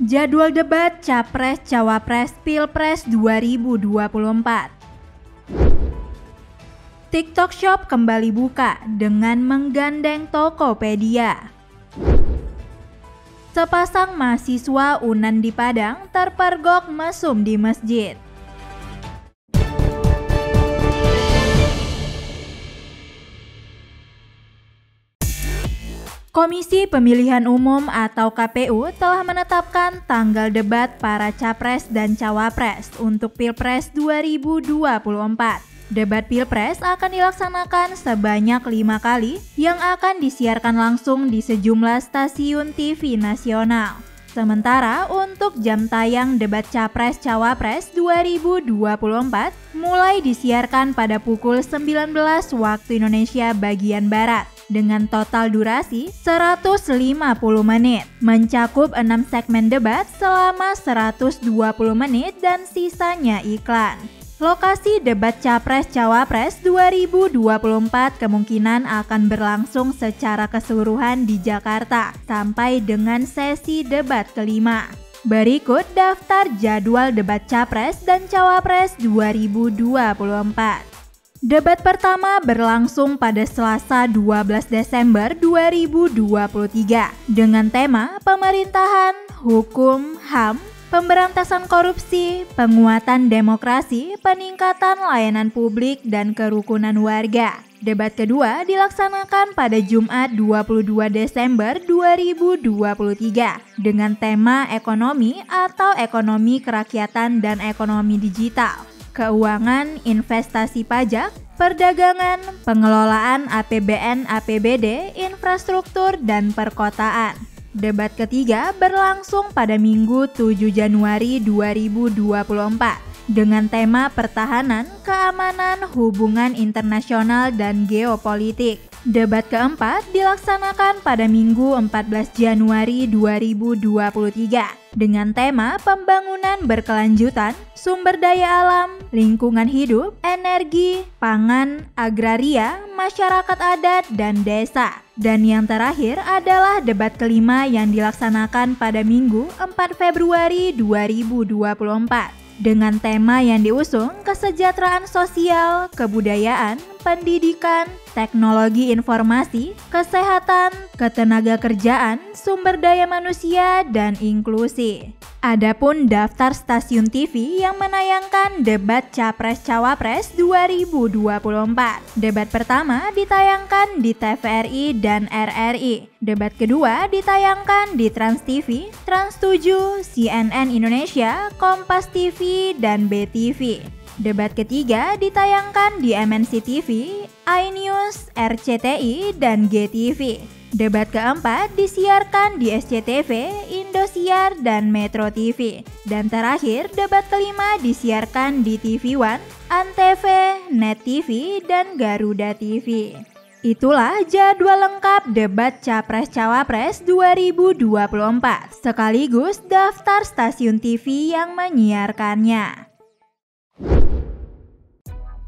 Jadwal debat Capres-Cawapres Pilpres 2024. TikTok Shop kembali buka dengan menggandeng Tokopedia. Sepasang mahasiswa UNAN di Padang terpergok mesum di masjid. Komisi Pemilihan Umum atau KPU telah menetapkan tanggal debat para Capres dan Cawapres untuk Pilpres 2024. Debat Pilpres akan dilaksanakan sebanyak 5 kali yang akan disiarkan langsung di sejumlah stasiun TV nasional. Sementara untuk jam tayang debat Capres-Cawapres 2024 mulai disiarkan pada pukul 19 waktu Indonesia bagian Barat dengan total durasi 150 menit, mencakup 6 segmen debat selama 120 menit dan sisanya iklan. Lokasi debat Capres-Cawapres 2024 kemungkinan akan berlangsung secara keseluruhan di Jakarta sampai dengan sesi debat kelima. Berikut daftar jadwal debat Capres dan Cawapres 2024. Debat pertama berlangsung pada Selasa 12 Desember 2023 dengan tema pemerintahan, hukum, HAM, pemberantasan korupsi, penguatan demokrasi, peningkatan layanan publik, dan kerukunan warga. Debat kedua dilaksanakan pada Jumat 22 Desember 2023 dengan tema ekonomi atau ekonomi kerakyatan dan ekonomi digital, keuangan, investasi pajak, perdagangan, pengelolaan APBN, APBD, infrastruktur, dan perkotaan. Debat ketiga berlangsung pada Minggu 7 Januari 2024 dengan tema pertahanan, keamanan, hubungan internasional, dan geopolitik. Debat keempat dilaksanakan pada Minggu 14 Januari 2023 dengan tema pembangunan berkelanjutan, sumber daya alam, lingkungan hidup, energi, pangan, agraria, masyarakat adat, dan desa. Dan yang terakhir adalah debat kelima yang dilaksanakan pada Minggu 4 Februari 2024 dengan tema yang diusung kesejahteraan sosial, kebudayaan, pendidikan, teknologi informasi, kesehatan, ketenagakerjaan, sumber daya manusia, dan inklusi. Adapun daftar stasiun TV yang menayangkan debat Capres-Cawapres 2024. Debat pertama ditayangkan di TVRI dan RRI. Debat kedua ditayangkan di Trans TV, Trans 7, CNN Indonesia, Kompas TV, dan BTV. Debat ketiga ditayangkan di MNC TV, iNews, RCTI, dan GTV. Debat keempat disiarkan di SCTV, Indosiar, dan Metro TV. Dan terakhir, debat kelima disiarkan di TV One, Antv, Net TV, dan Garuda TV. Itulah jadwal lengkap debat Capres-Cawapres 2024, sekaligus daftar stasiun TV yang menyiarkannya.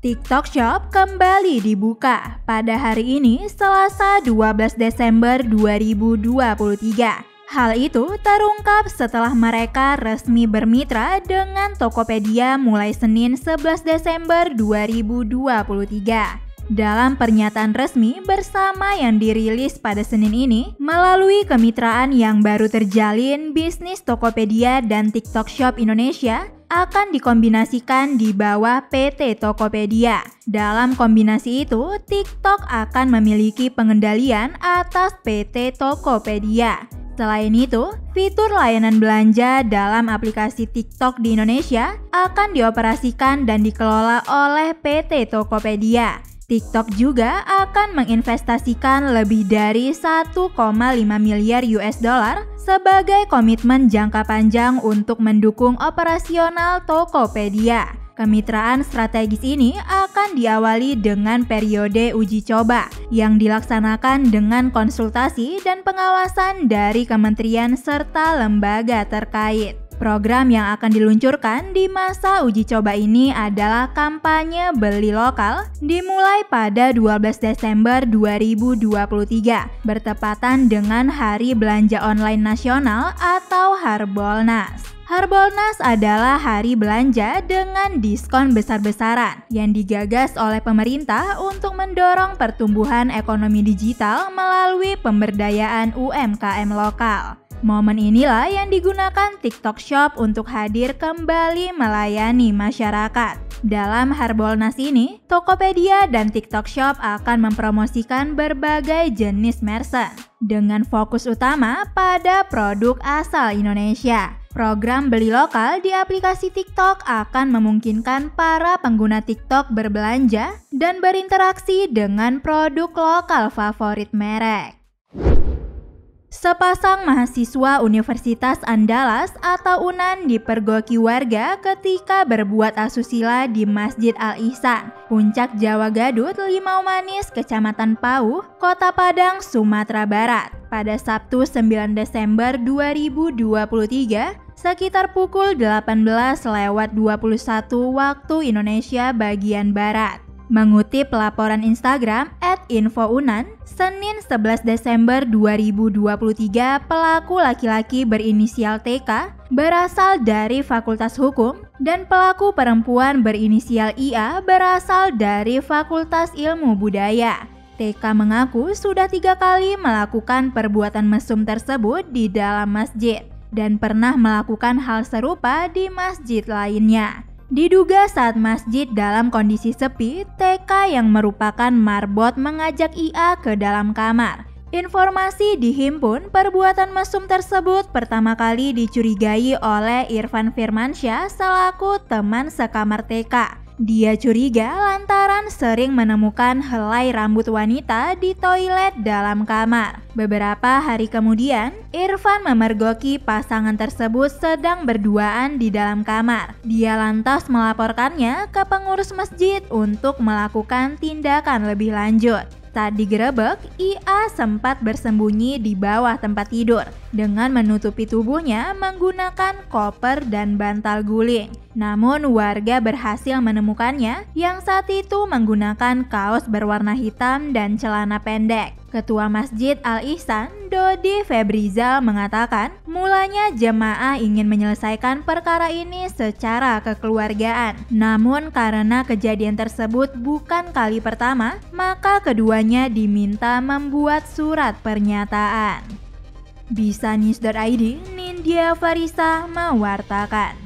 TikTok Shop kembali dibuka pada hari ini Selasa 12 Desember 2023. Hal itu terungkap setelah mereka resmi bermitra dengan Tokopedia mulai Senin 11 Desember 2023. Dalam pernyataan resmi bersama yang dirilis pada Senin ini, melalui kemitraan yang baru terjalin, bisnis Tokopedia dan TikTok Shop Indonesia akan dikombinasikan di bawah PT Tokopedia. Dalam kombinasi itu, TikTok akan memiliki pengendalian atas PT Tokopedia. Selain itu, fitur layanan belanja dalam aplikasi TikTok di Indonesia akan dioperasikan dan dikelola oleh PT Tokopedia. TikTok juga akan menginvestasikan lebih dari 1,5 miliar US dollar sebagai komitmen jangka panjang untuk mendukung operasional Tokopedia. Kemitraan strategis ini akan diawali dengan periode uji coba yang dilaksanakan dengan konsultasi dan pengawasan dari kementerian serta lembaga terkait. Program yang akan diluncurkan di masa uji coba ini adalah kampanye beli lokal dimulai pada 12 Desember 2023 bertepatan dengan Hari Belanja Online Nasional atau Harbolnas. Harbolnas adalah hari belanja dengan diskon besar-besaran yang digagas oleh pemerintah untuk mendorong pertumbuhan ekonomi digital melalui pemberdayaan UMKM lokal. Momen inilah yang digunakan TikTok Shop untuk hadir kembali melayani masyarakat. Dalam Harbolnas ini, Tokopedia dan TikTok Shop akan mempromosikan berbagai jenis merchant dengan fokus utama pada produk asal Indonesia. Program beli lokal di aplikasi TikTok akan memungkinkan para pengguna TikTok berbelanja dan berinteraksi dengan produk lokal favorit merek. Sepasang mahasiswa Universitas Andalas atau UNAN dipergoki warga ketika berbuat asusila di Masjid Al-Ihsan, Puncak Jawa Gadut, Limau Manis, Kecamatan Pauh, Kota Padang, Sumatera Barat, pada Sabtu 9 Desember 2023 sekitar pukul 18:21 waktu Indonesia bagian Barat. Mengutip laporan Instagram @infounan, Senin 11 Desember 2023, pelaku laki-laki berinisial TK berasal dari Fakultas Hukum dan pelaku perempuan berinisial IA berasal dari Fakultas Ilmu Budaya. TK mengaku sudah 3 kali melakukan perbuatan mesum tersebut di dalam masjid dan pernah melakukan hal serupa di masjid lainnya. Diduga saat masjid dalam kondisi sepi, TK yang merupakan marbot mengajak IA ke dalam kamar. Informasi dihimpun perbuatan mesum tersebut pertama kali dicurigai oleh Irfan Firmansyah selaku teman sekamar TK. Dia curiga lantaran sering menemukan helai rambut wanita di toilet dalam kamar. Beberapa hari kemudian, Irfan memergoki pasangan tersebut sedang berduaan di dalam kamar. Dia lantas melaporkannya ke pengurus masjid untuk melakukan tindakan lebih lanjut. Saat digerebek, IA sempat bersembunyi di bawah tempat tidur dengan menutupi tubuhnya menggunakan koper dan bantal guling. Namun warga berhasil menemukannya yang saat itu menggunakan kaos berwarna hitam dan celana pendek. Ketua Masjid Al-Ihsan, Dodi Febrizal, mengatakan mulanya jemaah ingin menyelesaikan perkara ini secara kekeluargaan. Namun karena kejadian tersebut bukan kali pertama, maka keduanya diminta membuat surat pernyataan. Bisanews.id, Nindya Farisa mewartakan.